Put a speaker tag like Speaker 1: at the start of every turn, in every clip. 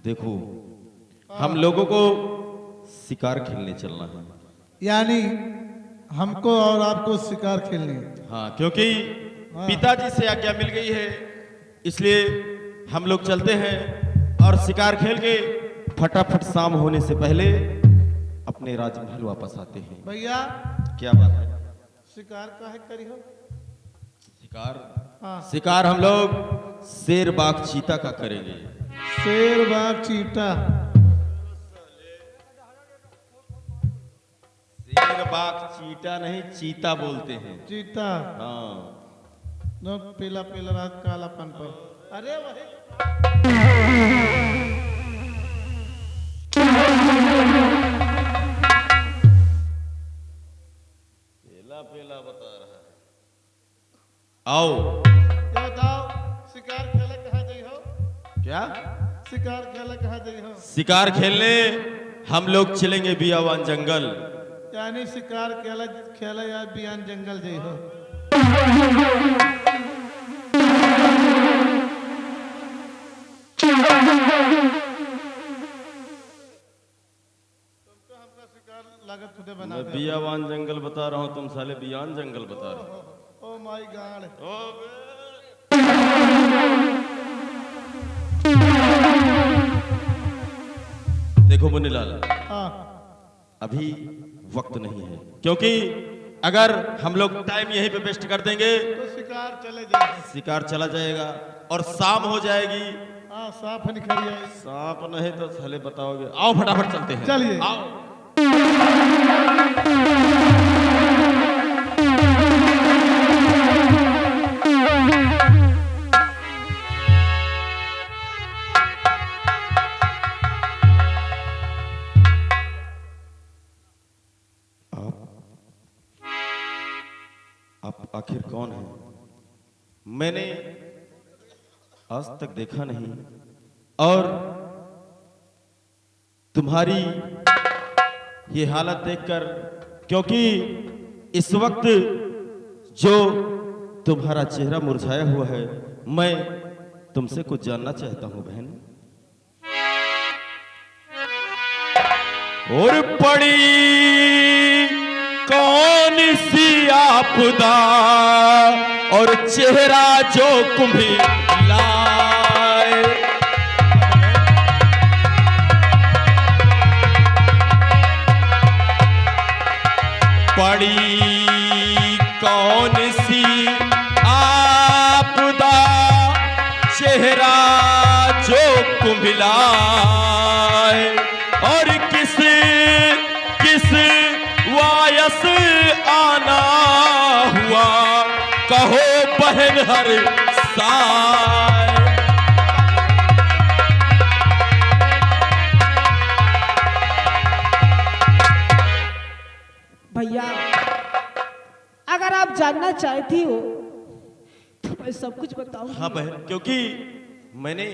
Speaker 1: देखो, हम लोगों को शिकार खेलने चलना है।
Speaker 2: यानी हमको और आपको शिकार खेलनी।
Speaker 1: हाँ, क्योंकि पिताजी से आज्ञा मिल गई है, इसलिए हम लोग चलते हैं और शिकार खेल के फटाफट शाम होने से पहले अपने राजमहल वापस आते हैं।
Speaker 2: भैया
Speaker 1: क्या बात है?
Speaker 2: शिकार काहे करी हो?
Speaker 1: शिकार?
Speaker 2: हाँ।
Speaker 1: शिकार हम लोग शेर बाघ चीता का करेंगे।
Speaker 2: शेर बाघ चीता?
Speaker 1: शेर बाघ चीता नहीं, चीता बोलते हैं।
Speaker 2: चीता?
Speaker 1: हाँ।
Speaker 2: नो, पीला पीला रात कालापन पर। अरे वही
Speaker 1: पेला पेला बता रहा है। आओ।
Speaker 2: क्या बताओ, शिकार खेले कहाँ गई हो?
Speaker 1: क्या?
Speaker 2: शिकार खेले कहाँ गई हो?
Speaker 1: शिकार खेलने हम लोग चलेंगे बियावान जंगल।
Speaker 2: यानी शिकार खेले खेले या बियान जंगल गई हो? तुमको हमका शिकार लागत खुदे बना
Speaker 1: मैं
Speaker 2: दे।
Speaker 1: बियावान जंगल बता रहा हूँ, तुम साले बियान जंगल बता रहे हो।
Speaker 2: Oh my God.
Speaker 1: देखो मुन्नीलाल,
Speaker 2: हाँ।
Speaker 1: अभी वक्त नहीं है, क्योंकि अगर हम लोग टाइम यहीं पे वेस्ट कर देंगे
Speaker 2: तो शिकार चले जाएगा।
Speaker 1: शिकार चला जाएगा और शाम हो जाएगी।
Speaker 2: हाँ, साफ निखरी आई।
Speaker 1: सांप नहीं तो साले बताओगे। आओ फटाफट चलते हैं।
Speaker 2: चलिए।
Speaker 1: आओ। आप आखिर कौन हैं? मैंने आज तक देखा नहीं, और तुम्हारी ये हालत देखकर, क्योंकि इस वक्त जो तुम्हारा चेहरा मुरझाया हुआ है, मैं तुमसे कुछ जानना चाहता हूं बहन। और पड़ी कौन सी आपदा और चेहरा जो कुम्हिलाए, पड़ी कौन सी आपदा चेहरा जो कुम्हिलाए, और किस किस वायस आना हुआ कहो बहन हर साय।
Speaker 3: भैया, अगर आप जानना चाहती हो तो मैं सब कुछ बताऊंगी।
Speaker 1: हाँ बहन, क्योंकि मैंने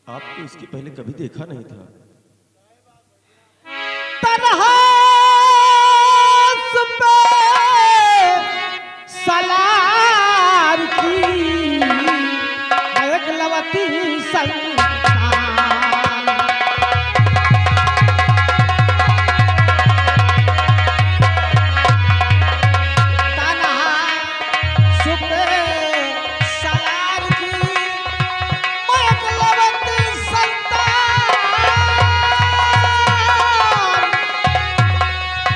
Speaker 1: आपको इसके पहले कभी देखा नहीं था।
Speaker 3: तरहास पे सलार की एक लवती संतान, तरहास पे सलार की एक लवती संतान,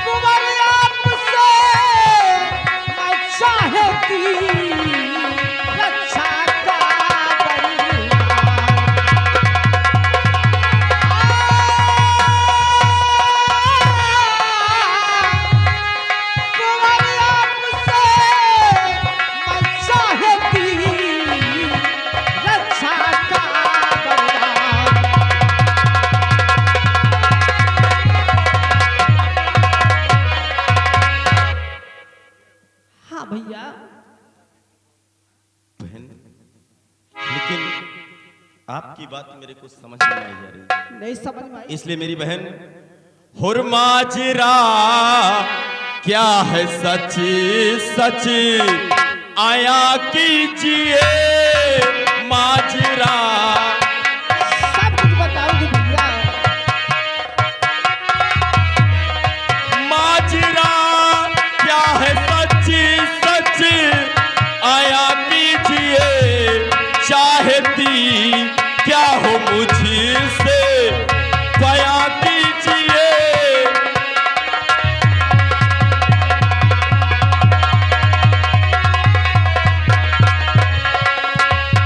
Speaker 3: कुंवर आपसे मैं चाहती रक्षा का बलिदान। कुंवर आपसे मैं चाहती रक्षा का बलिदान। हाँ भैया।
Speaker 1: बहन, लेकिन आपकी बात मेरे को समझ नहीं आई जा रही,
Speaker 3: नहीं समझ में आई?
Speaker 1: इसलिए मेरी बहन, हुरमाजरा क्या है सच सच आया कीजिए माजरा।
Speaker 3: सब कुछ बताऊंगी
Speaker 1: क्या हो मुझसे बयां कीजिए।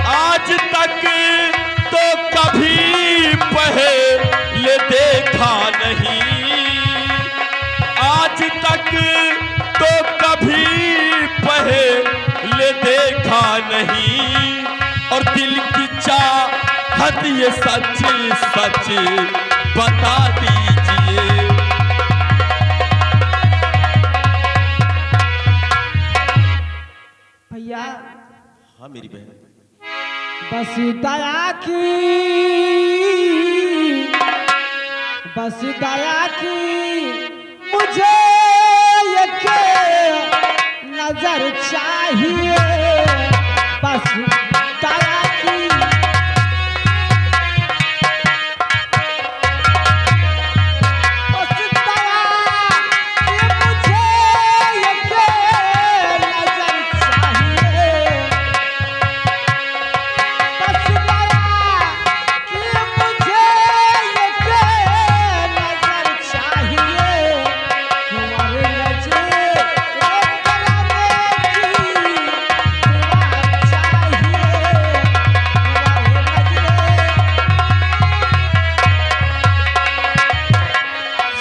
Speaker 1: आज तक तो कभी पहले देखा नहीं, आज तक तो कभी पहले देखा नहीं, और दिल की चाहत ये सच सच बता दीजिए।
Speaker 3: भैया
Speaker 1: हाँ मेरी बहन,
Speaker 3: बस दया की, बस दया की मुझे एक नजर चाहिए, बस दया की। बस दया की मुझे एक नजर चाहिए, बस दया की मुझे एक नजर चाहिए। तुम्हारे नजरे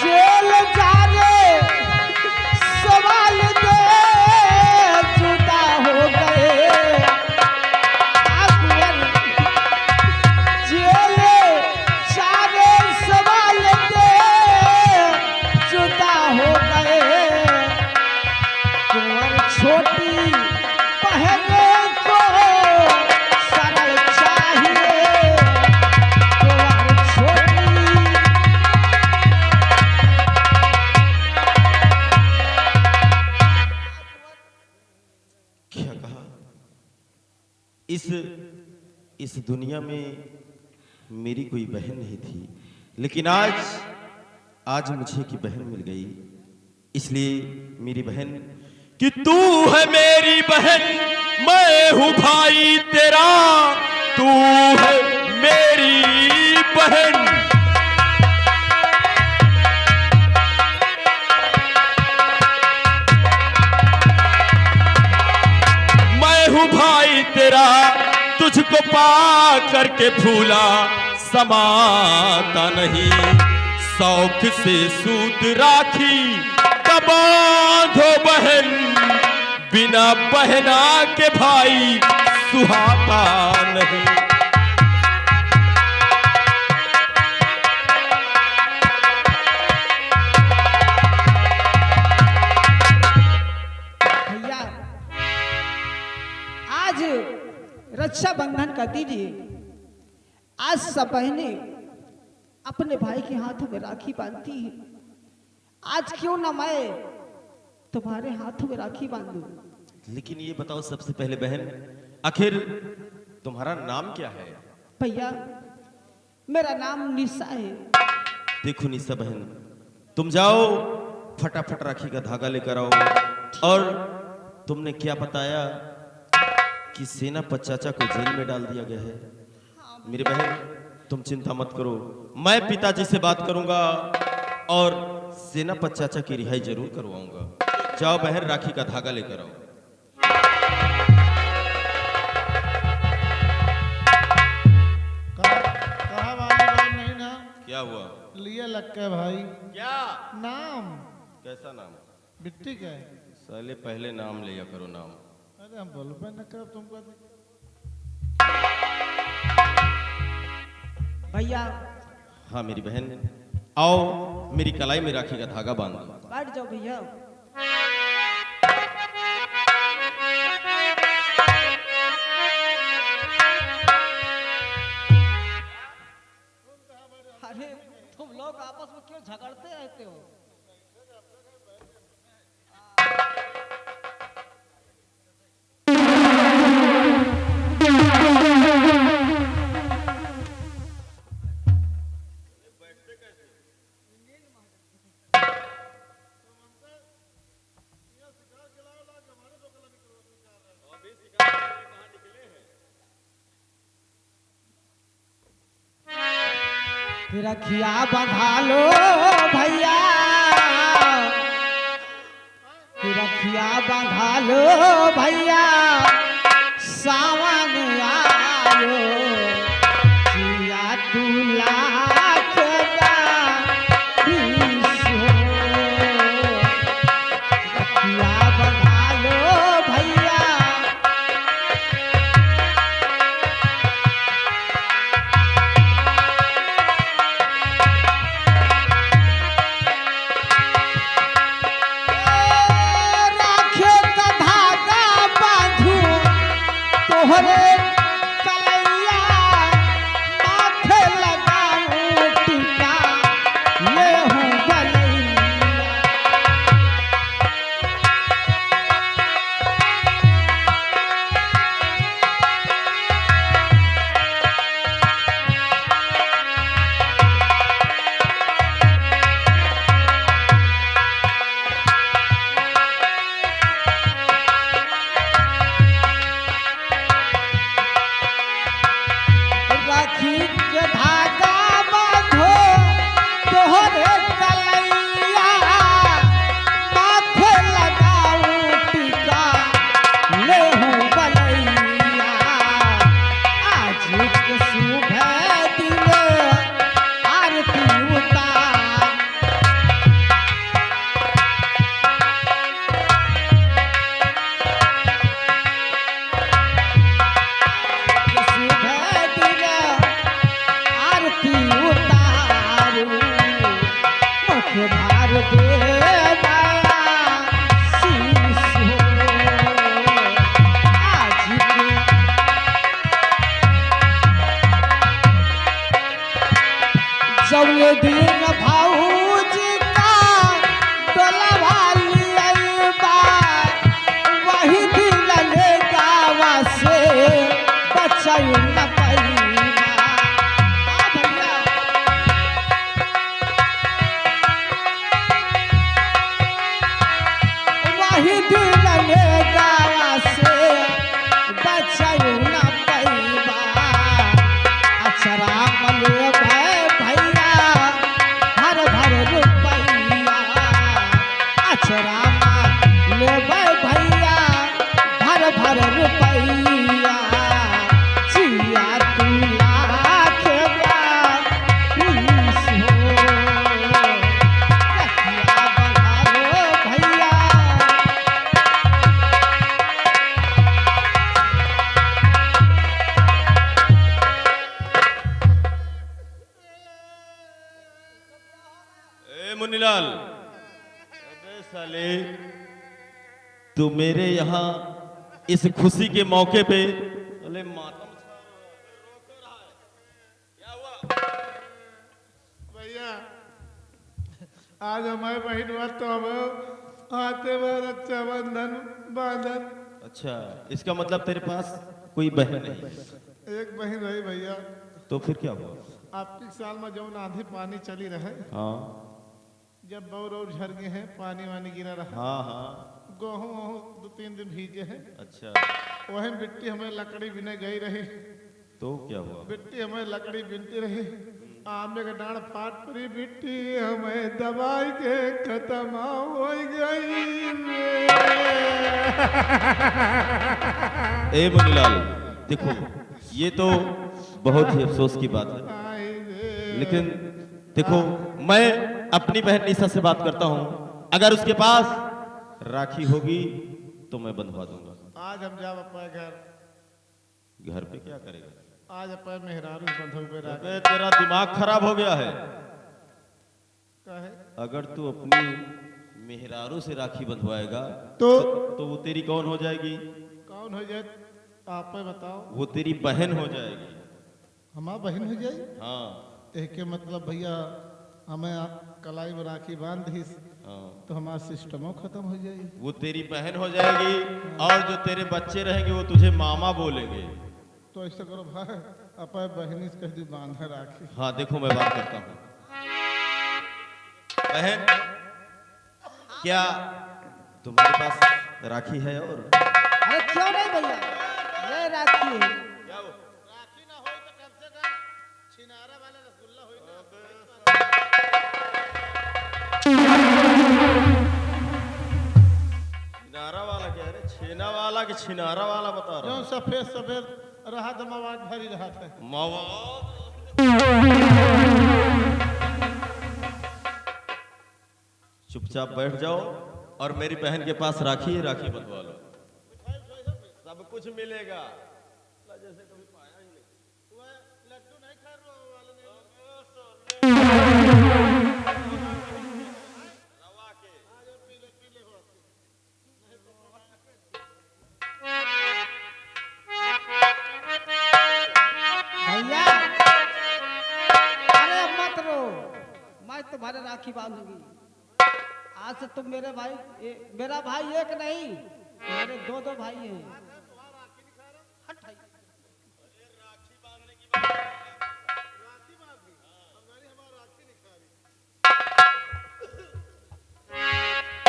Speaker 3: जेल जाने सवाल दे जुदा हो गए, जेल जाने सवाल दे जुदा हो गए। कुंवर छोटी पहने को सरल चाहिए, कुंवर छोटी।
Speaker 1: क्या कहा? इस दुनिया में मेरी कोई बहन नहीं थी, लेकिन आज मुझे की बहन मिल गई। इसलिए मेरी बहन कि तू है मेरी बहन, मैं हूं भाई तेरा, तू है मेरी बहन। मैं हूं भाई तेरा, तुझको पा करके भूला समाता नहीं। शौक से सूत राखी का बांधो बहन, बिना बहना के भाई सुहाता नहीं।
Speaker 3: भैया आज रक्षाबंधन का दिन है। आज सब बहनें अपने भाई के हाथों में राखी बांधती है। आज क्यों ना मैं तुम्हारे हाथों में राखी बांधूं?
Speaker 1: लेकिन ये बताओ सबसे पहले बहन, आखिर तुम्हारा नाम क्या है?
Speaker 3: भैया मेरा नाम निशा है।
Speaker 1: देखो निशा बहन, तुम जाओ फटाफट राखी का धागा लेकर आओ। और तुमने क्या बताया कि सेनापति चाचा को जेल में डाल दिया गया है। मेरी बहन तुम चिंता मत करो, मैं पिताजी से बात करूंगा और सेनापति चाचा की रिहाई जरूर करवाऊंगा। जाओ बहन राखी का धागा लेकर आओ।
Speaker 2: कहा वाली बात नहीं ना,
Speaker 1: क्या हुआ?
Speaker 2: लिए लग के भाई।
Speaker 1: क्या
Speaker 2: नाम
Speaker 1: कैसा नाम?
Speaker 2: बिट्टी का है।
Speaker 1: साले पहले नाम लिया करो नाम।
Speaker 2: अरे हम बोलबे न कर तुमको।
Speaker 3: भैया
Speaker 1: हाँ मेरी बहन, आओ मेरी कलाई में राखी का धागा बांध दो।
Speaker 3: बैठ जाओ भैया। अरे तुम लोग आपस में क्यों झगड़ते रहते हो? कि रखिया बंधा लो भैया, कि रखिया बंधा लो भैया, सावन आयो जिया तू लाख बीस हो। रखिया बंधा लो भैया, राखे का धागा बांधू तोहरे कलैया, माथे लगाऊं टीका लेहूं गलैया। राखी के धागा बांधो तोहरे कलैया, माथे लगाऊं टीका लेहूं गलैया। आज के शुभ दिन आरती उतार, शुभ दिन आरती उतारू, मुख भार दे माया शीश हो। आज के जौले दिन भाऊजी का डोलवा लियबा, वही दिन ले गावा से बचाई न पैबा। भैया वही दिन ले गावा से बचाई न पैबा। अक्षरा मले भैया भर भर रुपैया, अक्षरा ले भैया भर भर रुपैया, जिया तू लाख बीस हो। रखिया बंधा लो भैया,
Speaker 1: ए मुन्नीलाल, अबे साले तू मेरे यहाँ इस खुशी के मौके पे अरे मातम छा रहा है, क्या हुआ?
Speaker 2: भैया आज हमारे बहन हुआ तो अब आते बार रक्षाबंधन बांधन।
Speaker 1: अच्छा, इसका मतलब तेरे पास कोई बहन नहीं?
Speaker 2: एक बहन रही भैया,
Speaker 1: तो फिर क्या हुआ?
Speaker 2: आपके साल में जो आंधी पानी चली रहे,
Speaker 1: हाँ
Speaker 2: जब बौर और झर गए हैं, पानी वानी गिरा रहा,
Speaker 1: हाँ हाँ,
Speaker 2: गेहूँ वहूँ 2-3 दिन भीजे हैं,
Speaker 1: अच्छा,
Speaker 2: वही मिट्टी हमें लकड़ी बिने गई रही,
Speaker 1: तो क्या हुआ?
Speaker 2: मिट्टी हमें लकड़ी बिनती रही, आमने का डांड फाट पड़ी, मिट्टी हमें दबाई के खत्म हो गई।
Speaker 1: ए मुन्नीलाल, देखो ये तो बहुत ही अफसोस की बात है,
Speaker 2: आई रे।
Speaker 1: लेकिन देखो मैं अपनी बहन निशा से बात करता हूँ, अगर उसके पास राखी होगी तो मैं बंधवा दूंगा।
Speaker 2: आज हम जा अपने
Speaker 1: घर पे क्या करेगा?
Speaker 2: आज अपने मेहरारू बंधु पे रख
Speaker 1: अबे तेरा दिमाग खराब हो गया है।
Speaker 2: कहे
Speaker 1: अगर तू अपनी मेहरारू से राखी बंधवाएगा
Speaker 2: तो
Speaker 1: तो वो तेरी कौन हो जाएगी?
Speaker 2: कौन हो जाए आप ही बताओ।
Speaker 1: वो तेरी बहन हो जाएगी।
Speaker 2: हमारा बहन हो जाए,
Speaker 1: हाँ
Speaker 2: एक के मतलब भैया हमें कलाई में राखी बांध दी
Speaker 1: हाँ,
Speaker 2: तो हमारा सिस्टमों खत्म हो जाए।
Speaker 1: वो तेरी बहन हो जाएगी और जो तेरे बच्चे रहेंगे वो तुझे मामा बोलेंगे।
Speaker 2: तो ऐसा करो भाई, अपने बहनी से कह दी बांधा राखी।
Speaker 1: हाँ देखो मैं बात करता हूँ। बहन क्या तुम्हारे पास राखी है? और
Speaker 3: अरे क्यों नहीं भैया, ये राखी है।
Speaker 1: क्या वो?
Speaker 2: राखी ना हो तो कम से कम छिनारा वाला रसगुल्ला होई ना
Speaker 1: छिनारा वाला क्या है रे? छेना वाला कि छिनारा वाला बता रहा
Speaker 2: जो
Speaker 1: हूँ।
Speaker 2: सफेद सफेद रहा दम आवाज भरी रहा था
Speaker 1: मवाद। चुपचाप बैठ जाओ और मेरी बहन के पास राखी है, राखी बंधवा लो। सब कुछ मिलेगा। जैसे कभी पाया ही नहीं।
Speaker 2: लड्डू नहीं खा रहा वाला
Speaker 1: रवा के।
Speaker 3: भैया अरे मत रो, मैं तुम्हारे राखी बांधूंगी। आज से तुम मेरे भाई मेरा भाई एक नहीं, मेरे दो दो भाई हैं। हट भाई।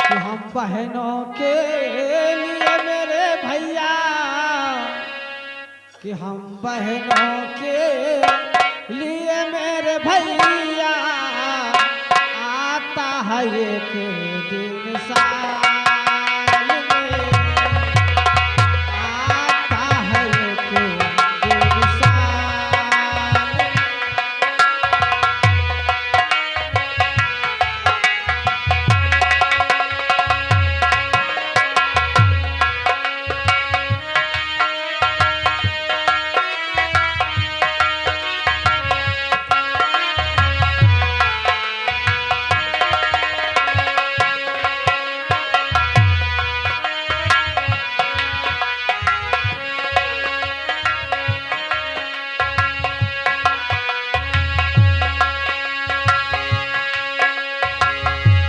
Speaker 3: कि हम बहनों के लिए मेरे भैया, कि हम बहनों के लिए मेरे भैया, आता है एक दिन साल में, आता है एक दिन साल में।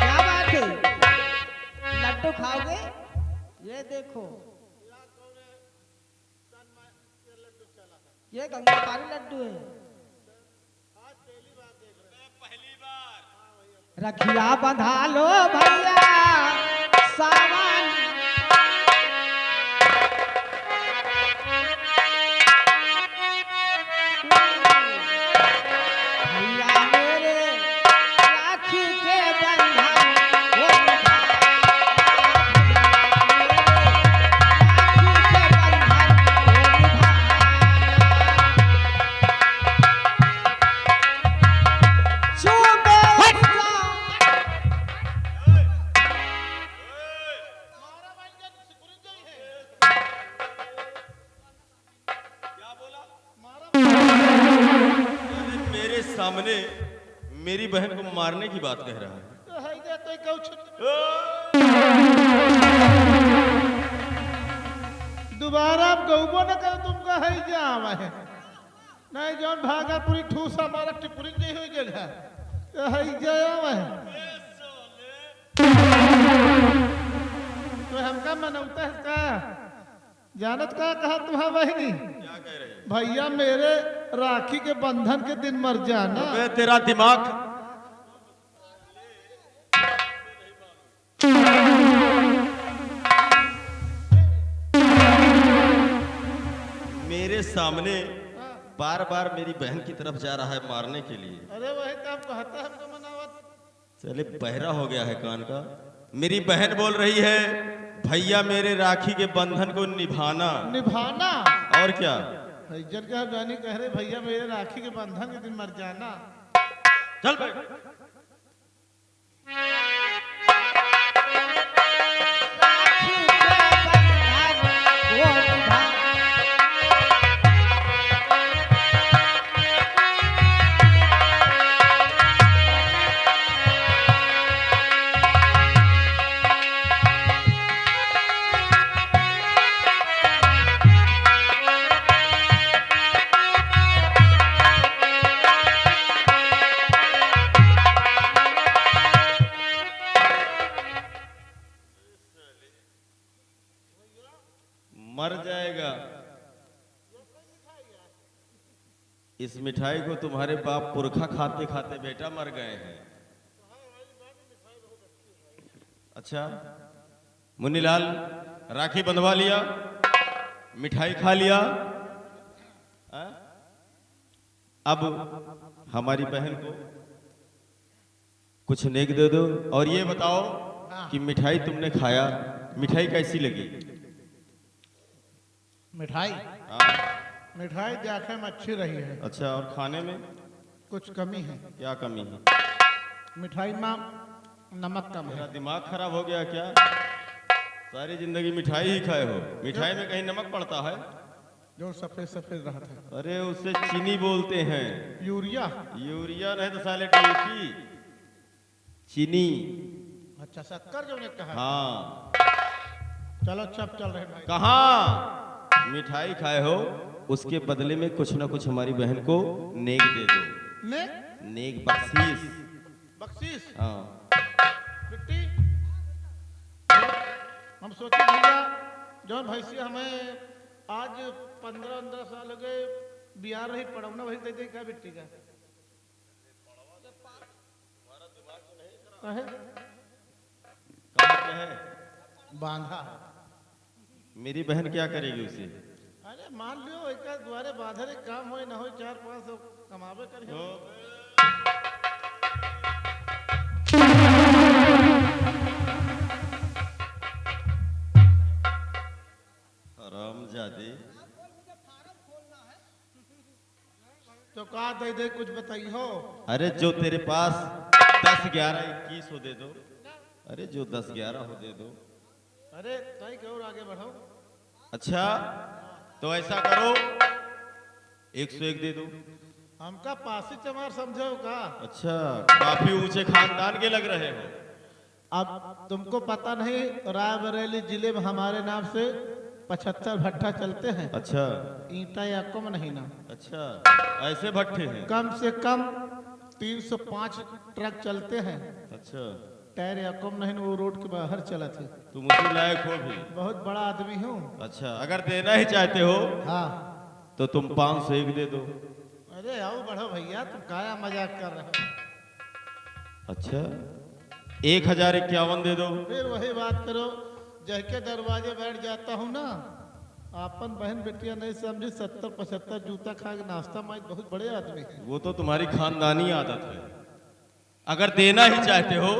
Speaker 3: क्या बात है? लड्डू खाओगे? ये देखो, ये गंगापारी लड्डू है। रखिया बंधा लो भैया सावन, भैया मेरे राखी के बंधन वो निभा, राखी के बंधन वो निभा। चुपे
Speaker 1: क्या बोला? मेरे सामने मेरी बहन को मारने की बात कह रहा है।
Speaker 2: तो है जे तो कहू दोबारा आप गौबो न कर तुमका है जाम है नहीं जौन भागा पूरी ठूस हमारा टिपुरी नहीं हो गेल है तो है जाम है तो हमका मनौता है का जानत का कहा तुम्हारा बहनी
Speaker 1: क्या कह रही है?
Speaker 2: भैया मेरे राखी के बंधन के दिन मर जाना
Speaker 1: अबे तेरा दिमाग मेरे सामने बार बार मेरी बहन की तरफ जा रहा है मारने के लिए।
Speaker 2: अरे वही तो आप कहता हमको मनावत
Speaker 1: चले बहरा हो गया है कान का। मेरी बहन बोल रही है भैया मेरे राखी के बंधन को निभाना।
Speaker 2: निभाना
Speaker 1: और क्या?
Speaker 2: इज्जत के जानी कह रहे भैया मेरे राखी के बंधन के दिन मर जाना
Speaker 1: चल बैठ।
Speaker 3: राखी के बंधन वो निभा।
Speaker 1: मर जाएगा। इस मिठाई को तुम्हारे बाप पुरखा खाते खाते बेटा मर गए हैं। अच्छा मुन्नीलाल राखी बंधवा लिया, मिठाई खा लिया, हाँ? अब हमारी बहन को कुछ नेक दे दो और ये बताओ कि मिठाई तुमने खाया, मिठाई कैसी लगी?
Speaker 2: मिठाई
Speaker 1: हाँ।
Speaker 2: मिठाई जाके में अच्छी रही है।
Speaker 1: अच्छा, और खाने में
Speaker 2: कुछ कमी है।
Speaker 1: क्या कमी है?
Speaker 2: मिठाई में नमक कम
Speaker 1: मेरा
Speaker 2: है।
Speaker 1: दिमाग खराब हो गया क्या? सारी जिंदगी मिठाई ही खाए हो, मिठाई में कहीं नमक पड़ता है?
Speaker 2: जो सफेद सफेद रहता है।
Speaker 1: अरे उसे चीनी बोलते हैं।
Speaker 2: यूरिया।
Speaker 1: यूरिया नहीं तो साले डीएपी, चीनी।
Speaker 2: अच्छा, शक्कर जो ने कहा।
Speaker 1: हाँ।
Speaker 2: चलो सब चल रहे भाई।
Speaker 1: कहाँ मिठाई खाए हो, उसके बदले में कुछ ना कुछ हमारी बहन को नेक दे दो।
Speaker 2: ने
Speaker 1: नेक बख्शीश।
Speaker 2: बख्शीश।
Speaker 1: हाँ।
Speaker 2: बिट्टी, हम सोचे भैया जौन भैंसी हमें आज 15-15 साल हो गए बिहार रही पड़ौना भैंस दे क्या बिट्टी का है?
Speaker 1: कहाँ पे है?
Speaker 2: बांधा।
Speaker 1: मेरी बहन क्या करेगी उसे?
Speaker 2: अरे मान लियो एक द्वारे बाधर एक काम हो ना हो 4-5 कमावे कर।
Speaker 1: हरामजादे।
Speaker 2: तो कहा दे दे कुछ बताई हो।
Speaker 1: अरे जो तेरे पास 10, 11, 21 हो दे दो। अरे जो 10, 11 हो दे दो।
Speaker 2: अरे तय कहो और आगे बढ़ो।
Speaker 1: अच्छा तो ऐसा करो 101 दे दो।
Speaker 2: हमका पासी चमार समझो का।
Speaker 1: अच्छा, काफी ऊंचे खानदान के लग रहे हो।
Speaker 2: अब तुमको पता नहीं रायबरेली जिले में हमारे नाम से 75 भट्ठा चलते हैं।
Speaker 1: अच्छा।
Speaker 2: ईंटा या कम नहीं ना।
Speaker 1: अच्छा, ऐसे भट्ठे हैं?
Speaker 2: कम से कम 305 ट्रक चलते हैं।
Speaker 1: अच्छा।
Speaker 2: टायर या कम नहीं वो रोड के बाहर चला थे।
Speaker 1: तुम उसी लायक हो भी।
Speaker 2: बहुत बड़ा आदमी हूँ।
Speaker 1: अच्छा, अगर देना ही चाहते हो
Speaker 2: हाँ
Speaker 1: तो तुम 501 दे दो।
Speaker 2: अरे आओ बढ़ो भैया, तुम काया मजाक कर रहे हो।
Speaker 1: अच्छा, 1051 दे दो।
Speaker 2: फिर वही बात करो, जहके दरवाजे बैठ जाता हूँ ना, आपन बहन बेटिया नहीं समझी 70-75 जूता खा के नाश्ता माई बहुत बड़े आदमी है।
Speaker 1: वो तो तुम्हारी खानदानी आदत है। अगर देना ही चाहते हो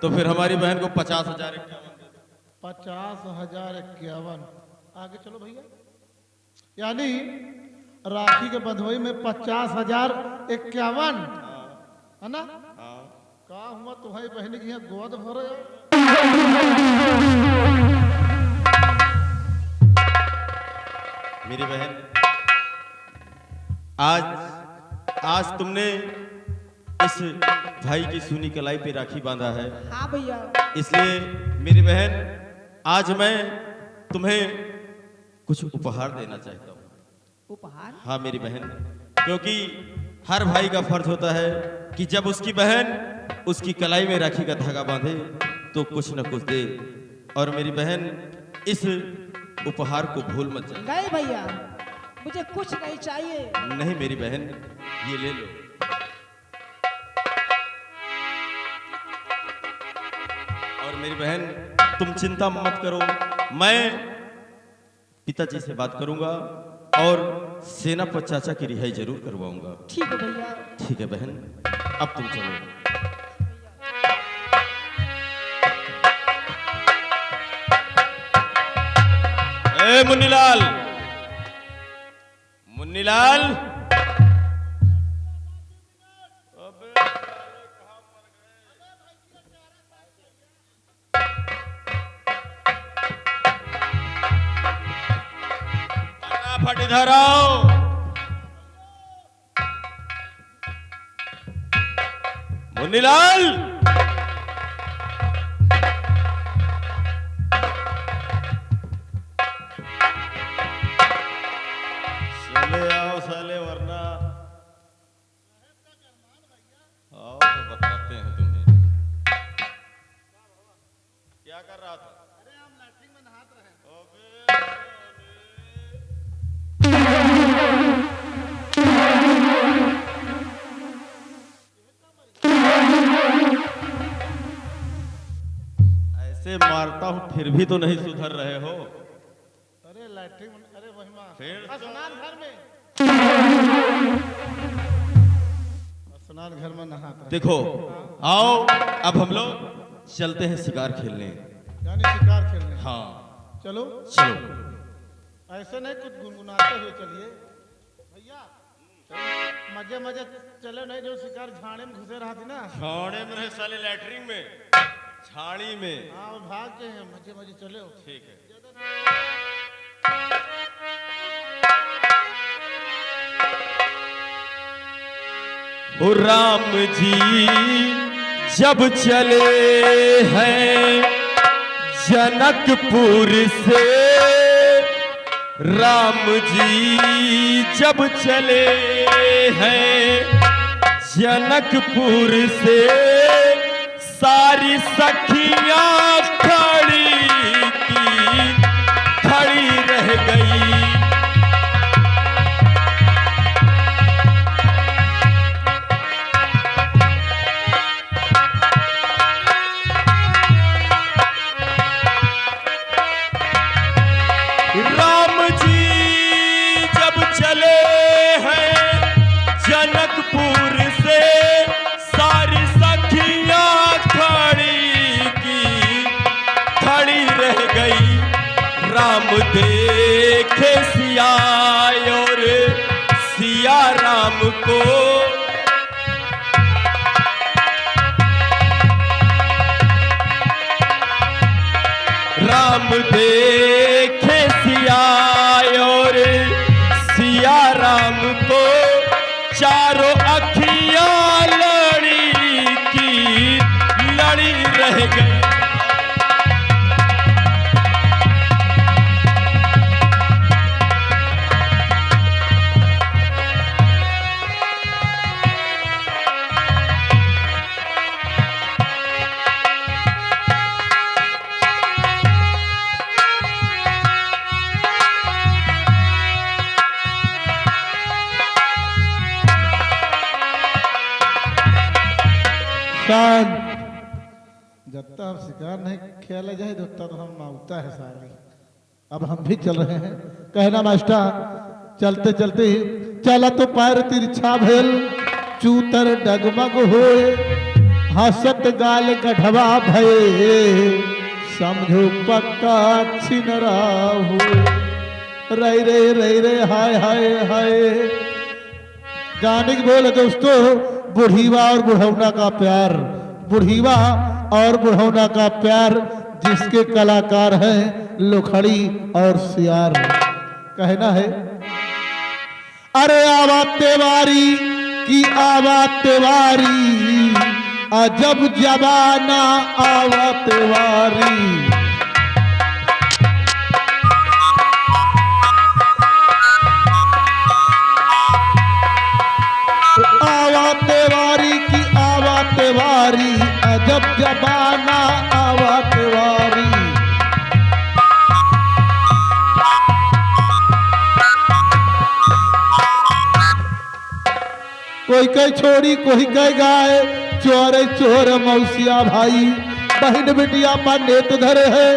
Speaker 1: तो फिर हमारी बहन को 50,051 दे दो।
Speaker 2: 50,051। आगे चलो भैया। यानी राखी के बंधुई में 50,051 है ना।
Speaker 1: हाँ।
Speaker 2: कहा हुआ तुम्हारी बहन की यहाँ गोद भर।
Speaker 1: मेरी बहन, आज तुमने इस भाई की सूनी कलाई पे राखी बांधा है।
Speaker 3: हाँ भैया।
Speaker 1: इसलिए मेरी बहन, आज मैं तुम्हें कुछ उपहार देना चाहता हूँ।
Speaker 3: उपहार?
Speaker 1: हाँ मेरी बहन, क्योंकि हर भाई का फर्ज होता है कि जब उसकी बहन उसकी कलाई में राखी का धागा बांधे तो कुछ न कुछ दे। और मेरी बहन, इस उपहार को भूल मत जाना।
Speaker 3: नहीं भैया, मुझे कुछ नहीं चाहिए।
Speaker 1: नहीं मेरी बहन, ये ले लो। और मेरी बहन, तुम चिंता मत करो, मैं पिताजी से बात करूंगा और सेनापति चाचा की रिहाई जरूर करवाऊंगा।
Speaker 3: ठीक है भैया।
Speaker 1: ठीक है बहन, अब तुम चलो। ए मुन्नीलाल, मुन्नीलाल। फटाफट इधर आओ। मुन्नीलाल, चले आओ साले, वरना आओ तो बताते हैं तुम्हें क्या कर रहा था।
Speaker 2: अरे हम लैट्रिन में नहात रहे।
Speaker 1: ऐसे मारता हूँ फिर भी तो नहीं सुधर रहे हो।
Speaker 2: अरे लैट्रिन, अरे वही माँ
Speaker 1: फिर
Speaker 2: स्नान घर में। आता है।
Speaker 1: देखो आओ अब हम लोग चलते हैं शिकार खेलने।
Speaker 2: यानी शिकार खेलने।
Speaker 1: हाँ
Speaker 2: चलो
Speaker 1: चलो।
Speaker 2: ऐसे नहीं कुछ गुनगुनाते हुए चलिए भैया। मजे मजे चले नहीं जो शिकार झाड़े में घुसे रहा थी ना।
Speaker 1: छाड़े में रहे साले लैटरिन में झाड़ी में।
Speaker 2: हाँ वो भाग के हैं मजे मजे चले हो।
Speaker 1: ठीक है। ओ राम जी जब चले हैं जनकपुर से, राम जी जब चले हैं जनकपुर से, सारी सखियां खड़ी की खड़ी रह गई। राम जी जब चले हैं जनकपुर से, सारी सखियां खड़ी की खड़ी रह गई। राम देखे सिया और सिया राम को, राम देखे सिया और सिया राम को, चारों अखियां लड़ी की लड़ी रह गई।
Speaker 2: शांत। जब तक हम शिकार नहीं खेला जाए तब तक तो हम माउता है साली। अब हम भी चल रहे हैं। कहना मास्टर चलते चलते ही चला तो पैर तिरछा भेल, चूतर डगमग होए, हंसत गाल गढ़वा भये, समझो पक्का छिनरा हो। रई रे हाय हाय हाय। गाने की बोले दोस्तों, बुढ़ीवा और बुढ़ौना का प्यार, बुढ़ीवा और बुढ़ौना का प्यार, जिसके कलाकार हैं लोखड़ी और सियार। कहना है अरे आवा तेवारी की आवा तेवारी, अजब जबाना आवा तेवारी। आवा तेवारी की आवा तेवारी, अजब जबाना आवा तेवारी। कोई कह छोड़ी कोई कह गाय, चोर चोर मौसिया भाई, बहन बिटिया पर नेत धरे है,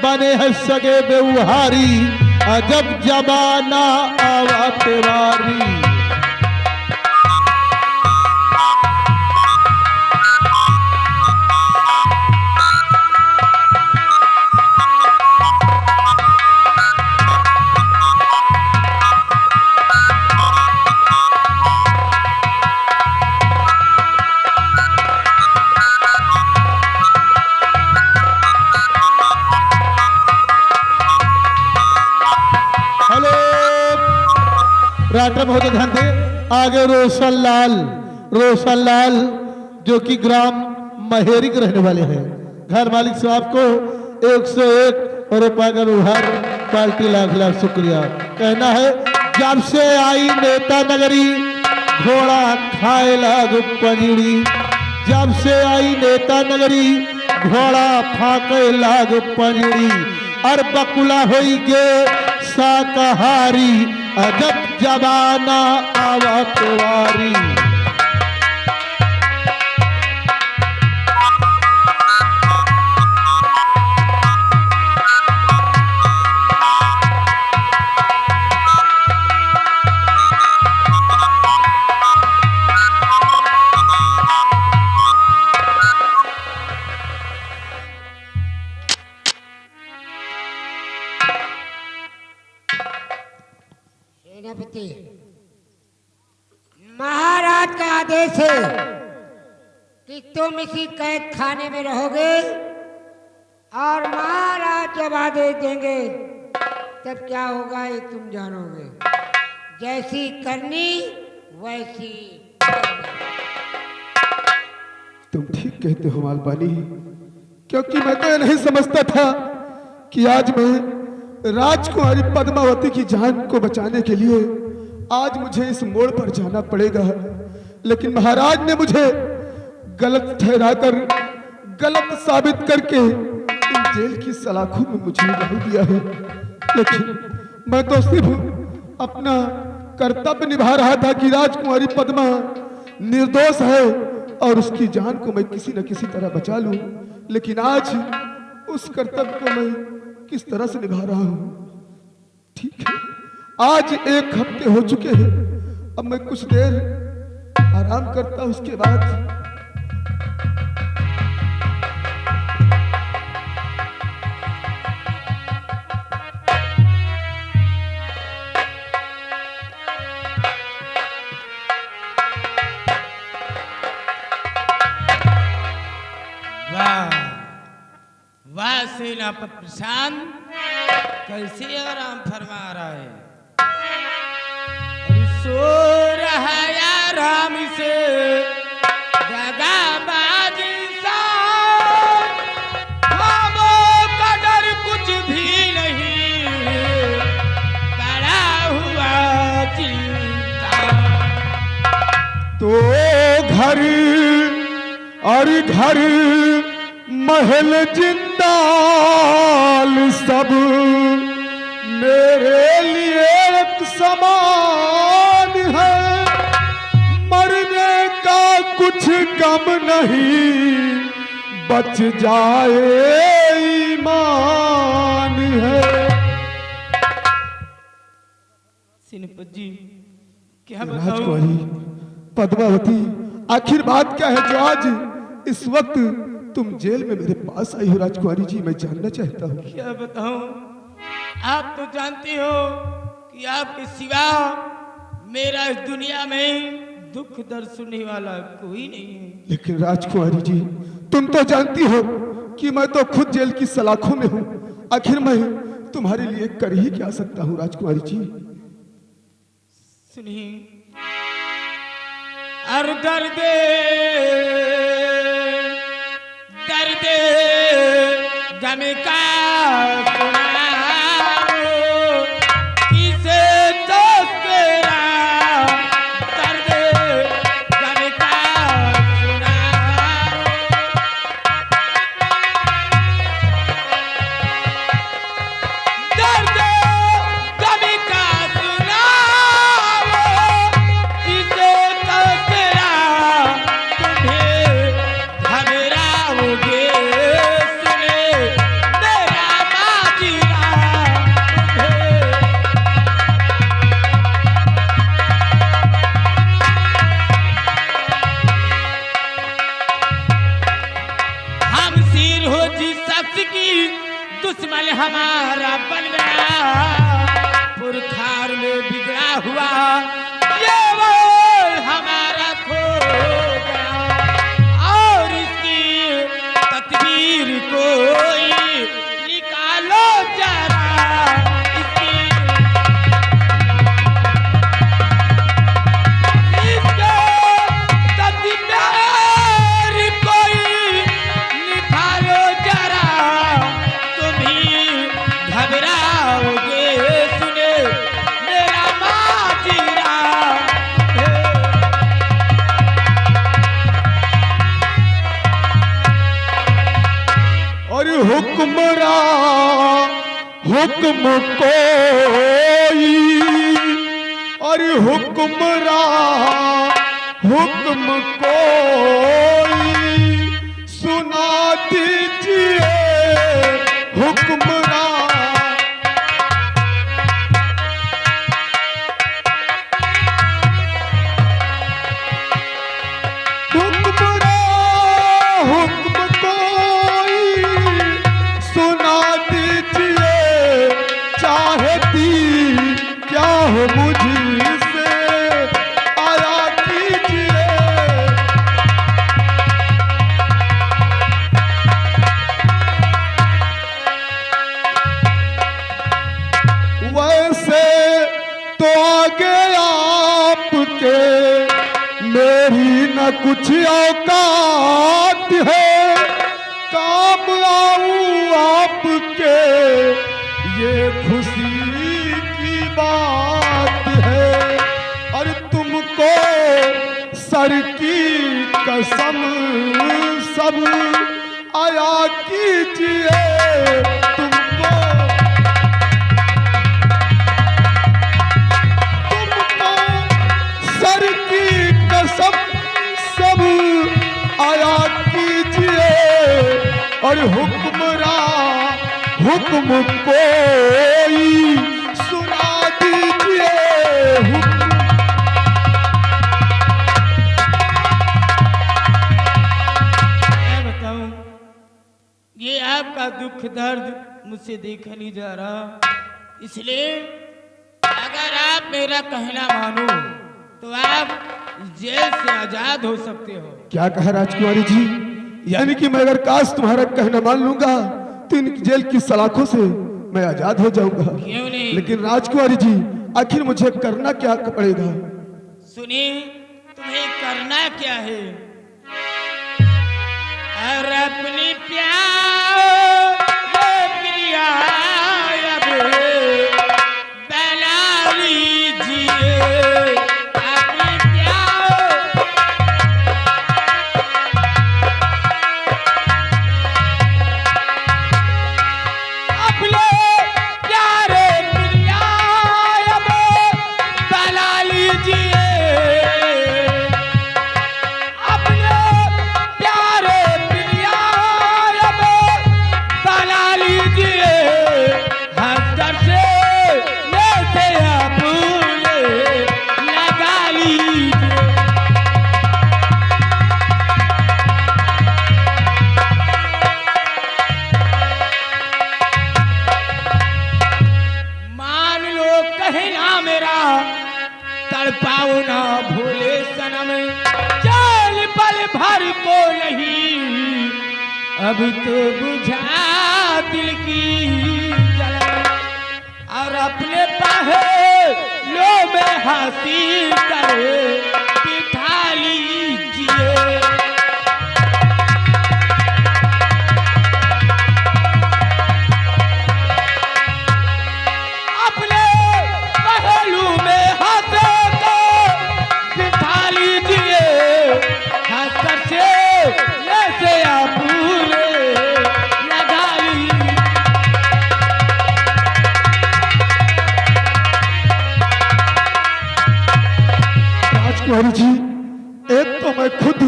Speaker 2: बने है सगे बेउहारी, अजब जबाना आवा तेवारी। राष्ट्र बहुत ध्यान दे। आगे रोशन लाल जो कि ग्राम महेरी के रहने वाले हैं। घर मालिक साहब को 101 रुपए का उपहार, पार्टी लाख लाख शुक्रिया। कहना है जब से आई नेता नगरी, घोड़ा खाए लाग पनीड़ी। जब से आई नेता नगरी, घोड़ा फाके लाग पनीड़ी। और बकुला होई गे शाकाहारी, अजब जबाना आवा तेवारी।
Speaker 4: महाराज का आदेश है कि तुम इसी कैद खाने में रहोगे और महाराज जब आदेश देंगे तब क्या होगा ये तुम जानोगे। जैसी करनी वैसी करनी।
Speaker 5: तुम ठीक कहते हो मालपाली, क्योंकि मैं तो ये नहीं समझता था कि आज मैं राजकुमारी पद्मावती की जान को बचाने के लिए आज मुझे इस मोड़ पर जाना पड़ेगा। लेकिन महाराज ने मुझे गलत ठहराकर, गलत साबित करके इन जेल की सलाखों में मुझे डाल दिया है। लेकिन मैं तो सिर्फ अपना कर्तव्य निभा रहा था कि राजकुमारी पद्मा निर्दोष है और उसकी जान को मैं किसी न किसी तरह बचा लूं। लेकिन आज उस कर्तव्य को मैं किस तरह से निभा रहा हूं। ठीक है, आज 1 हफ्ते हो चुके हैं। अब मैं कुछ देर आराम करता, उसके बाद
Speaker 6: वाह सेनापति प्रशांत, कैसे आराम फरमा रहा है और सो रहा है आराम से दगाबाज इंसान। ख्वाबों का डर कुछ भी नहीं, पड़ा हुआ चिंता।
Speaker 5: तो घर और घर महल जिंदाल सब मेरे लिए एक समान है। मरने का कुछ गम नहीं, बच जाए ईमान है।
Speaker 6: सेनापति जी क्या बताऊं?
Speaker 5: राजकुमारी पद्मावती, आखिर बात क्या है जो आज इस वक्त तुम जेल में मेरे पास आई हो? राजकुमारी जी, मैं जानना चाहता हूँ।
Speaker 6: क्या बताऊं? आप तो जानते हो कि आपके सिवा मेरा इस दुनिया में दुख दर्द सुनने वाला कोई नहीं है।
Speaker 5: लेकिन राजकुमारी जी, तुम तो जानती हो कि मैं तो खुद जेल की सलाखों में हूँ। आखिर मैं तुम्हारे लिए कर ही क्या सकता हूँ? राजकुमारी जी
Speaker 6: सुनिए, और दर्द गम का सुनाओ, किसे दोस्त तेरा दर्द गम का सुनाओ। दर्द गम का सुनाओ, किसे दोस्त तेरा तुम्हें घबराओगे। दुश्मन हमारा बन गया, पुरखार में बिगड़ा हुआ ये वो हमारा खो गया। और इसकी तस्वीर कोई निकालो जरा, इसकी तस्वीर कोई निकालो जरा, घबराओगे सुने मेरा माजीरा।
Speaker 5: और हुक्म कोई, और हुक्म कोई सुना दीजिए। हुक्मरान हुक्म कोई सुना दीजिए। चाहती क्या हो मुझसे आया कीजिए। न कुछ औकात है, काम आऊं आपके ये खुशी की बात है। और तुमको सर की कसम सब आया कीजिए, तुमको सर की कसम सब आया कीजिए। और हुक्म कोई सुना दीजिए,
Speaker 6: मैं बताऊं, ये आपका दुख दर्द मुझसे देखा नहीं जा रहा, इसलिए अगर आप मेरा कहना मानो तो आप जेल से आजाद हो सकते हो।
Speaker 5: क्या कहा राजकुमारी जी? यानी कि मैं अगर काश तुम्हारा कहना मान लूंगा तो इन जेल की सलाखों से मैं आजाद हो जाऊंगा।
Speaker 6: क्यों नहीं?
Speaker 5: लेकिन राजकुमारी जी, आखिर मुझे करना क्या पड़ेगा?
Speaker 6: सुनिए, तुम्हें करना क्या है? और अपनी प्यार प्रिया बना लीजिए, अपनी प्यार अपने प्यारे प्रिया बना लीजिए, अपने प्यारे प्रिया बना लीजिए। हंसकर से लेते अपने लगा लीजिए। मान लो कहना मेरा, तड़पाओ ना भोले सनम, चल पल भर को नहीं, अब तो बुझा दिल की जलन। और अपने पहलों में हंसी कर बिठा लीजिए। अपने पहलू में हंसे को बिठा लीजिए, हंसकर से जैसे आप पूरे लगा लीजिए।
Speaker 5: राजकुमारी जी, एक तो मैं खुद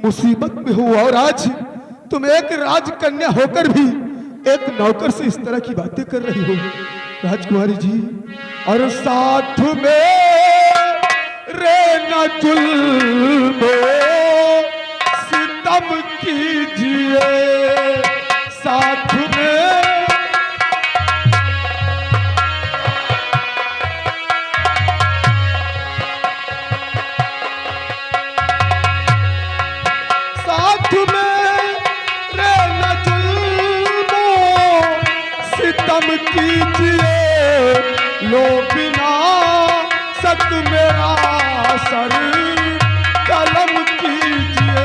Speaker 5: मुसीबत में हूँ और आज तुम एक राजकन्या होकर भी एक नौकर से इस तरह की बातें कर रही हो राजकुमारी जी। और साथ में रहना जुल्म सितम कीजिए, साथ में साथ में रहना जुल्म सितम कीजिए। लो बिना सक मेरा सर कलम कीजिए।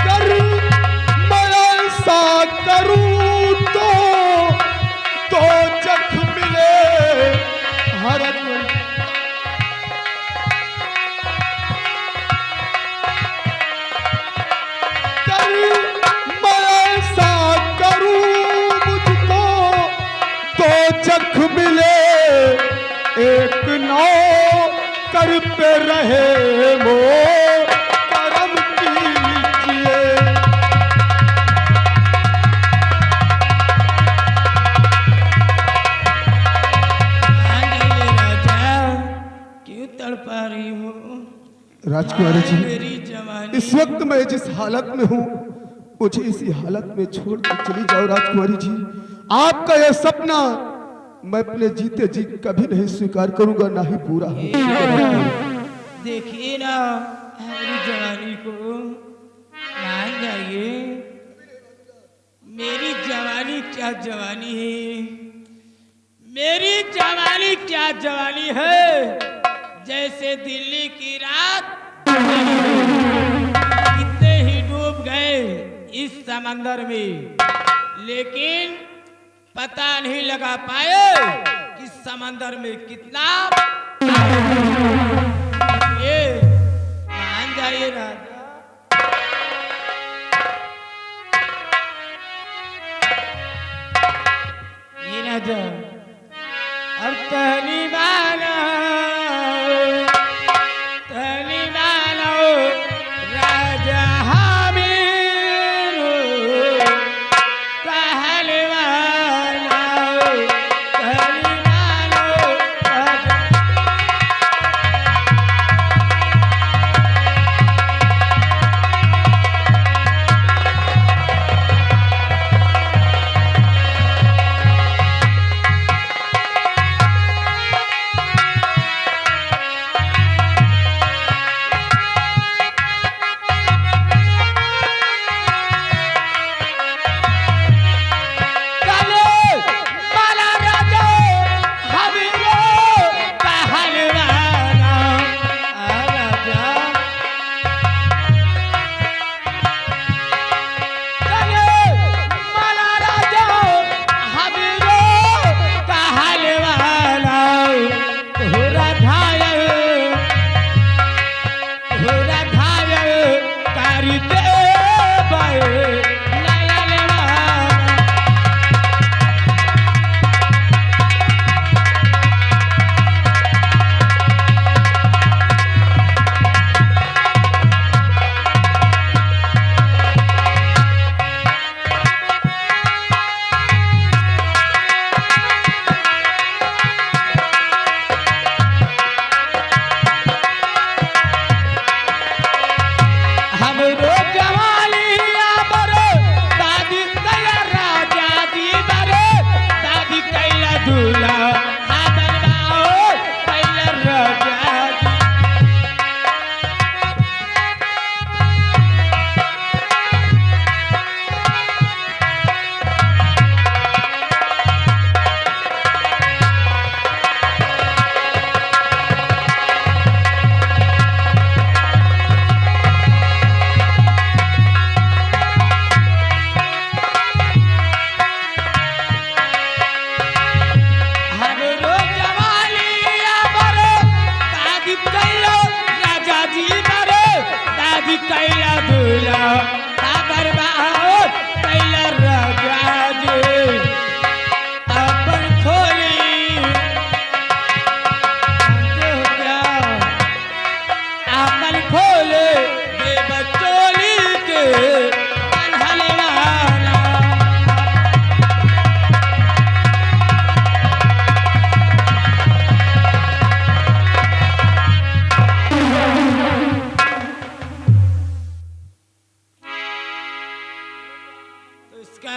Speaker 5: कर मैं ऐसा करूं तो जख्म मिले हर जख मिले एक नौ कर पे रहे वो करम कीजिए।
Speaker 6: राजा, क्यों तड़पा रही हो?
Speaker 5: राजकुमारी जी,
Speaker 6: मेरी जवानी
Speaker 5: इस वक्त मैं जिस हालत में हूँ मुझे इसी हालत में छोड़ कर चली जाओ राजकुमारी जी। आपका यह सपना मैं अपने जीते जी कभी नहीं स्वीकार करूंगा, ना ही पूरा होगा।
Speaker 6: देखिए ना मेरी जवानी को, मान जाइए। मेरी जवानी क्या जवानी है, मेरी जवानी क्या जवानी है, जैसे दिल्ली की रात कितने ही डूब गए इस समंदर में, लेकिन पता नहीं लगा पाए कि समंदर में कितना ये मान जाइए राजा। ये राजा अब तनी मानो राजा हमीरो पहलवाना तनी मानो राजा।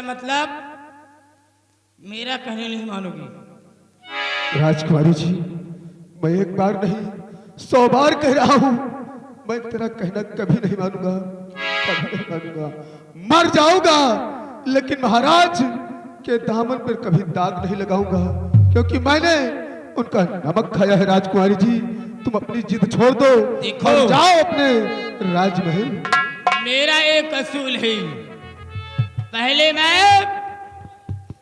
Speaker 6: मतलब मेरा कहने नहीं मानोगी?
Speaker 5: राजकुमारी जी, मैं एक बार नहीं 100 बार कह रहा हूँ, मैं तेरा कहना कभी नहीं मानूंगा, कभी नहीं मानूंगा। मर जाऊंगा लेकिन महाराज के दामन पर कभी दाग नहीं लगाऊंगा, क्योंकि मैंने उनका नमक खाया है। राजकुमारी जी, तुम अपनी जिद छोड़ दो,
Speaker 6: देखो,
Speaker 5: और जाओ अपने राजमहल।
Speaker 6: मेरा एक असूल है, पहले मैं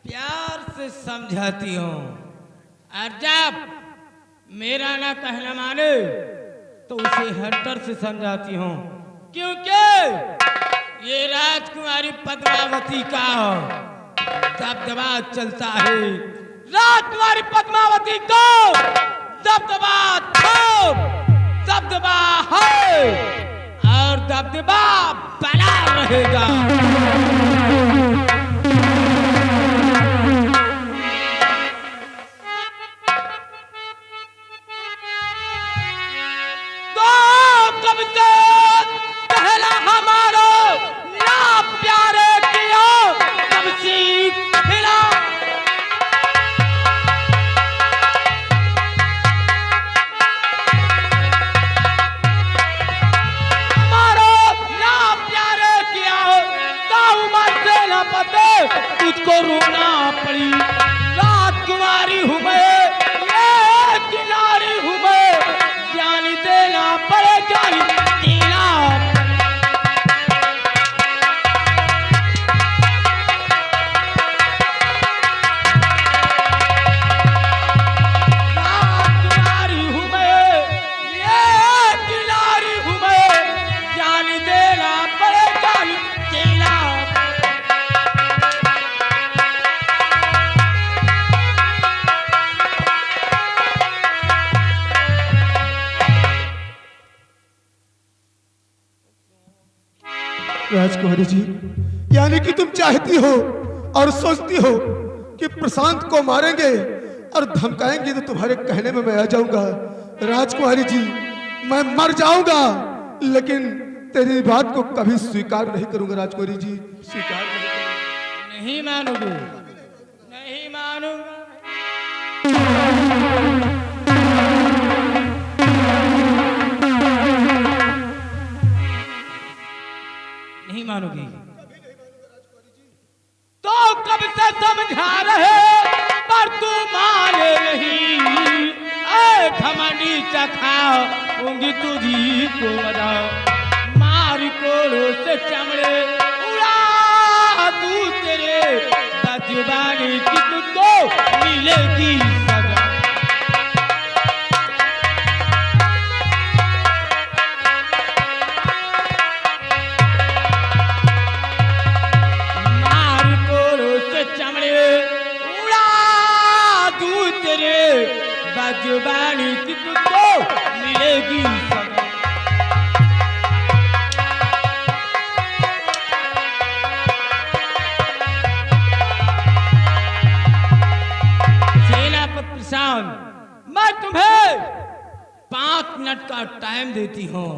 Speaker 6: प्यार से समझाती हूँ, और जब मेरा ना कहना माने तो उसे हंटर से समझाती हूँ, क्योंकि ये राजकुमारी पद्मावती का दबदबा चलता है। राजकुमारी पद्मावती को दबदबा तो दबदबा है और दबदबा बना रहेगा। तुझको रोना पड़ी, राजकुमारी हूँ मैं।
Speaker 5: राजकुमारी जी, यानी कि तुम चाहती हो और सोचती हो कि प्रशांत को मारेंगे और धमकाएंगे तो तुम्हारे कहने में मैं आ जाऊंगा। राजकुमारी जी, मैं मर जाऊंगा लेकिन तेरी बात को कभी स्वीकार नहीं करूंगा। राजकुमारी जी, स्वीकार नहीं करूंगा।
Speaker 6: नहीं मानोगे, नहीं मानूंगा। नहीं मानोगी तो कब से समझा रहे पर तू माने नहीं। ऐ घमंडी चखा होंगी तुझी को मजा, मार कोड़ों से चमड़े उड़ा तू तेरे बजुबानी की तुझको मिलेगी सजा। जुबानी की तुझको मिलेगी सजा। सेनापति प्रशांत, मैं तुम्हें 5 मिनट का टाइम देती हूँ।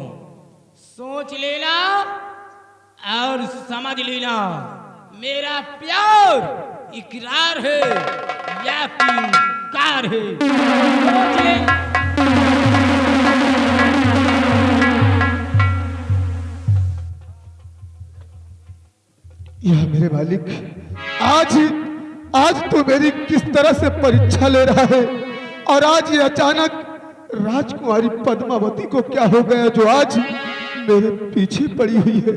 Speaker 6: सोच लेना और समझ लेना, मेरा प्यार इकरार है या कार है।
Speaker 5: यह मेरे मालिक, आज तो मेरी किस तरह से परीक्षा ले रहा है। और आज ये अचानक राजकुमारी पद्मावती को क्या हो गया जो आज मेरे पीछे पड़ी हुई है।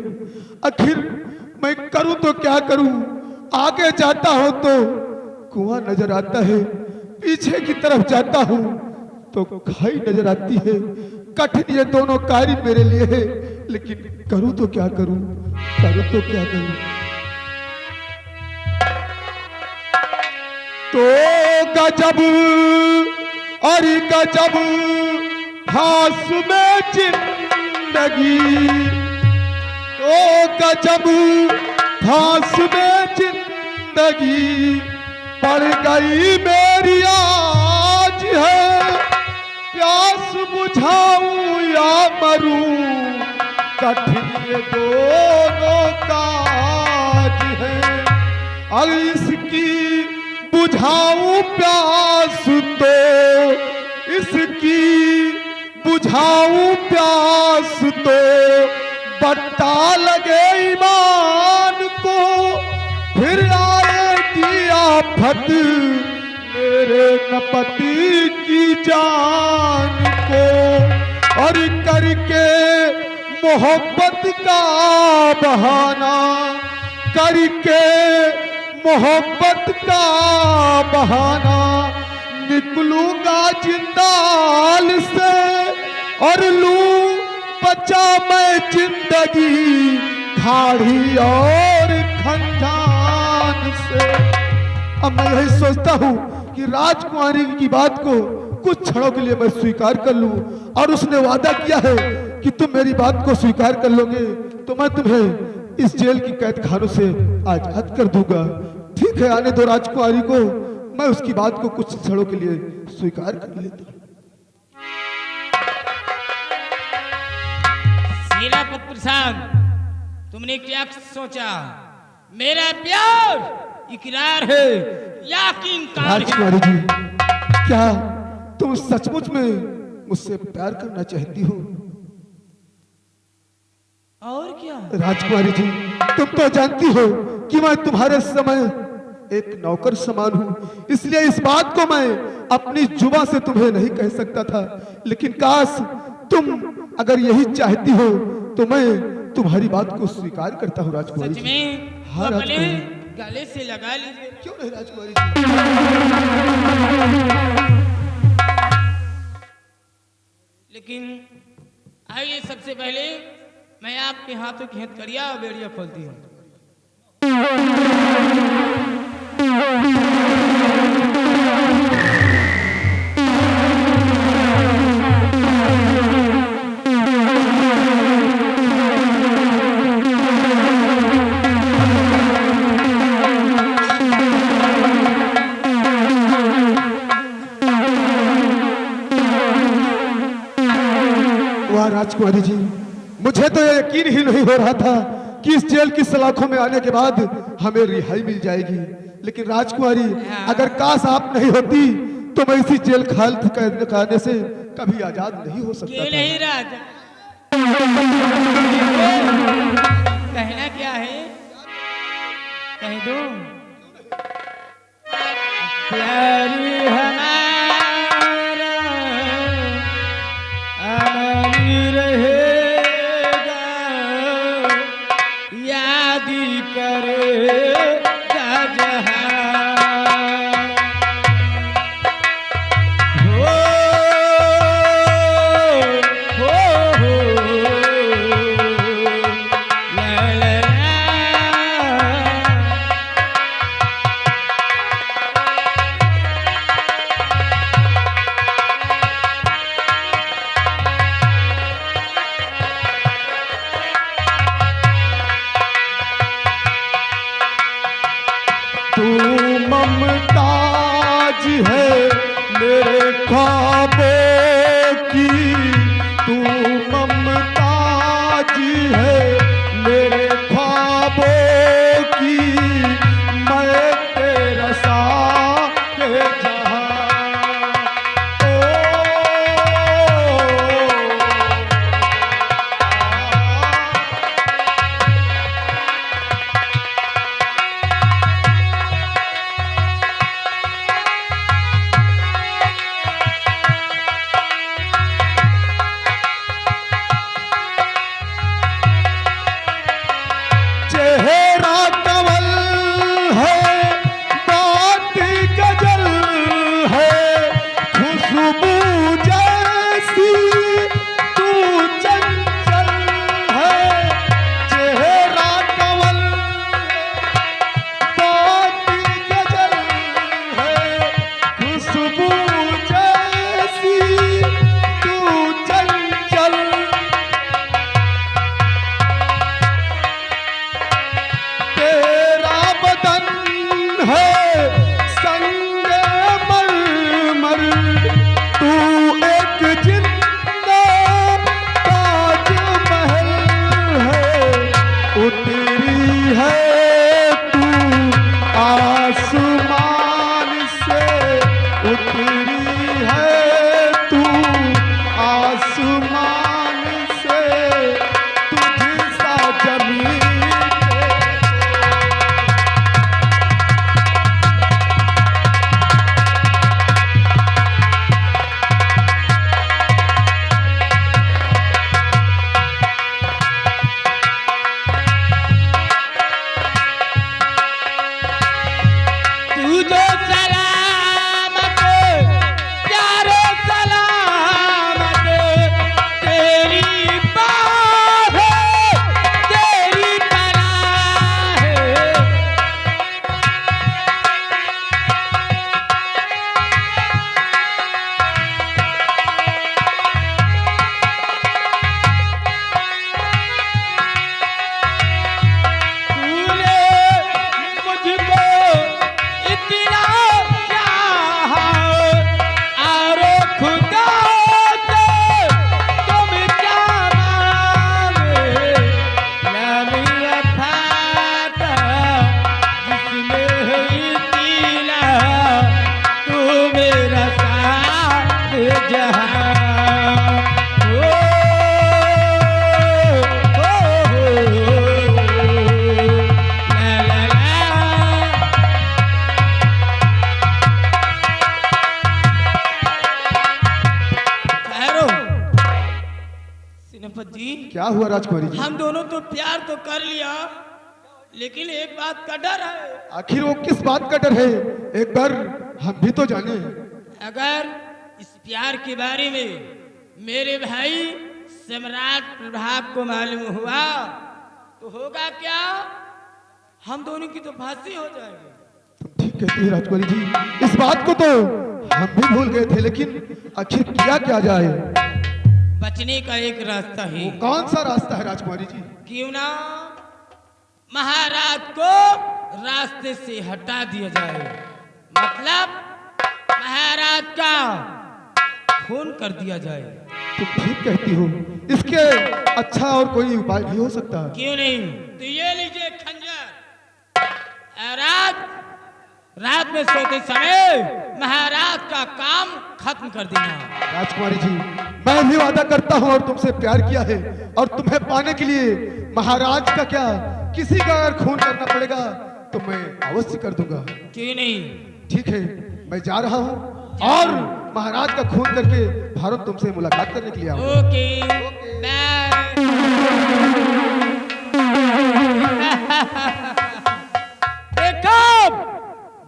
Speaker 5: आखिर मैं करूं तो क्या करूं? आगे जाता हूं तो कुआं नजर आता है, पीछे की तरफ जाता हूं तो खाई नजर आती है। कठिन ये दोनों कार्य मेरे लिए है, लेकिन करूं तो क्या करूं? करूं तो क्या करूं? तो गजब और गजब घास में जिंदगी, तो गजब घास में जिंदगी पड़ गई मेरी आज है। प्यास बुझाऊं या मरूं, कठिन ये दोनों काज है। और इसकी बुझाऊं प्यास तो, इसकी बुझाऊं प्यास तो बट्टा लगे ईमान को, फिर आएगी आफत मेरे नपति की जान को। और करके मोहब्बत का बहाना, करके मोहब्बत का बहाना निकलूंगा जिंदाल से, और लूं बचा मैं जिंदगी खाड़ी और खंजान से। अब मैं यही सोचता हूँ कि राजकुमारी की बात को कुछ क्षणों के लिए मैं स्वीकार कर लूं, और उसने वादा किया है कि तुम मेरी बात को स्वीकार कर लोगे तो मैं तुम्हें इस जेल की कैद खानों से आजाद कर दूंगा। ठीक है, आने दो राजकुमारी को, मैं उसकी बात को कुछ क्षणों के लिए स्वीकार कर लेता हूं।
Speaker 6: सेनापति प्रशांत, तुमने क्या सोचा? मेरा प्यार इकरार है या कि इनकार है?
Speaker 5: राजकुमारी जी, क्या तुम सचमुच में मुझसे प्यार करना चाहती हो?
Speaker 6: और क्या?
Speaker 5: राजकुमारी जी, तुम तो जानती हो कि मैं तुम्हारे समय एक नौकर समान हूं, इसलिए इस बात को मैं अपनी जुबान से तुम्हें नहीं कह सकता था, लेकिन काश तुम अगर यही चाहती हो तो मैं तुम्हारी बात को स्वीकार करता हूं। राजकुमारी
Speaker 6: सच
Speaker 5: जी,
Speaker 6: में?
Speaker 5: हाँ
Speaker 6: अपने
Speaker 5: राजकुमारी,
Speaker 6: गले से लगा लीजिए।
Speaker 5: क्यों नहीं राजकुमारी जी?
Speaker 6: लेकिन आइए, सबसे पहले मैं आपके हाथों की हथकड़ियां और बेड़ियां खोलती हूँ।
Speaker 5: वाह राजकुमारी जी, मुझे तो ये यकीन ही नहीं हो रहा था कि इस जेल की सलाखों में आने के बाद हमें रिहाई मिल जाएगी। लेकिन राजकुमारी, अगर काश आप नहीं होती तो मैं इसी जेल खाने से कभी आजाद नहीं हो सकता
Speaker 6: ये
Speaker 5: था।
Speaker 6: नहीं राजा, कहना क्या है कह दो। प्यार हमारा अमर रहेगा, याद करेगा जहां। हो ला ला ला।
Speaker 5: तू ममताज है मेरे ख्वाबों की, तू ममताज है मेरे ख्वाबों की, मैं तेरा साथ जहां। चेहरा कमल है, बात गजल है, खुशबू जैसी तू चंचल है। चेहरा कमल बात गजल है, खुशबू जैसी तू चंचल। तेरा बदन है संगे मरमर, तू एक जिंदा ताजमहल है। उतरी है तू आसमान से, उतरी है तू आसमान से, तुझ सा जमीन
Speaker 6: तू जो सलामत प्यारो सलामत, तेरी बाह है, तेरी पनाह है। तूने मुझको इतना चाहा और खुदा से तुम क्या मांगे। नामी अफाता जिसमें है इतना, तू मेरा साथ जहां। ला ला ला। ठहरो सिनपत जी,
Speaker 5: क्या हुआ राजकुमारी जी?
Speaker 6: हम दोनों तो प्यार तो कर लिया, लेकिन एक बात का डर है।
Speaker 5: आखिर वो किस बात का डर है? एक बार हम भी तो जाने।
Speaker 6: अगर इस प्यार के बारे में मेरे भाई सम्राट प्रभात को मालूम हुआ तो होगा क्या, हम दोनों की तो फांसी हो जाएगी।
Speaker 5: तुम ठीक कहती है राजकुमारी जी, इस बात को तो हम भी भूल गए थे, लेकिन आखिर किया क्या जाए?
Speaker 6: बचने का एक रास्ता है।
Speaker 5: कौन सा रास्ता है राजकुमारी जी?
Speaker 6: क्यों ना महाराज को रास्ते से हटा दिया जाए, मतलब महाराज का खून कर दिया जाए।
Speaker 5: तुम ठीक कहती हो, इसके अच्छा और कोई उपाय भी हो सकता है।
Speaker 6: क्यों नहीं? तो ये लीजिए खंजर। रात में सोते समय महाराज का काम खत्म कर देना।
Speaker 5: राजकुमारी जी, मैं भी वादा करता हूँ और तुमसे प्यार किया है, और तुम्हें पाने के लिए महाराज का क्या, किसी का अगर खून करना पड़ेगा तो मैं अवश्य कर दूंगा।
Speaker 6: क्यों नहीं?
Speaker 5: ठीक है, मैं जा रहा हूँ और महाराज का खून करके भारत तुमसे मुलाकात करने के लिए आऊंगा।
Speaker 6: Okay bye.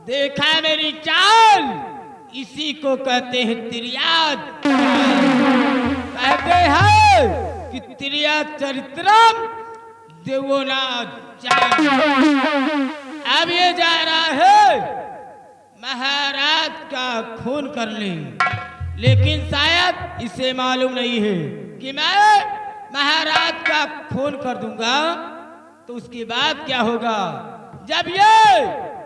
Speaker 6: देखा मेरी चाल, इसी को कहते हैं तिर्याद। कहते हैं कि तिर्या चरित्रम देवोना जाय। अब ये जा रहा है महाराज का खून करने, लेकिन शायद इसे मालूम नहीं है कि मैं महाराज का खून कर दूंगा तो उसके बाद क्या होगा। जब ये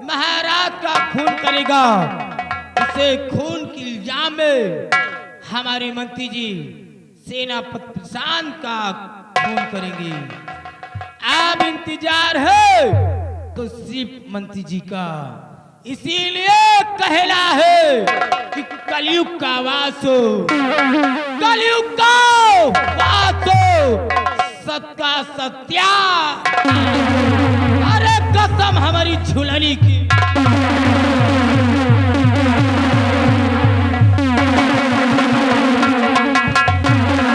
Speaker 6: महाराज का खून करेगा, उसे खून के इल्जाम में हमारे मंत्री जी सेनापति प्रशांत का खून करेंगे। अब इंतजार है तो सिर्फ मंत्री जी का। इसीलिए कहला है कि कलयुग का वास हो, कलयुग का वास हो, सत्या सत्या। अरे कसम हमारी झुलनी की।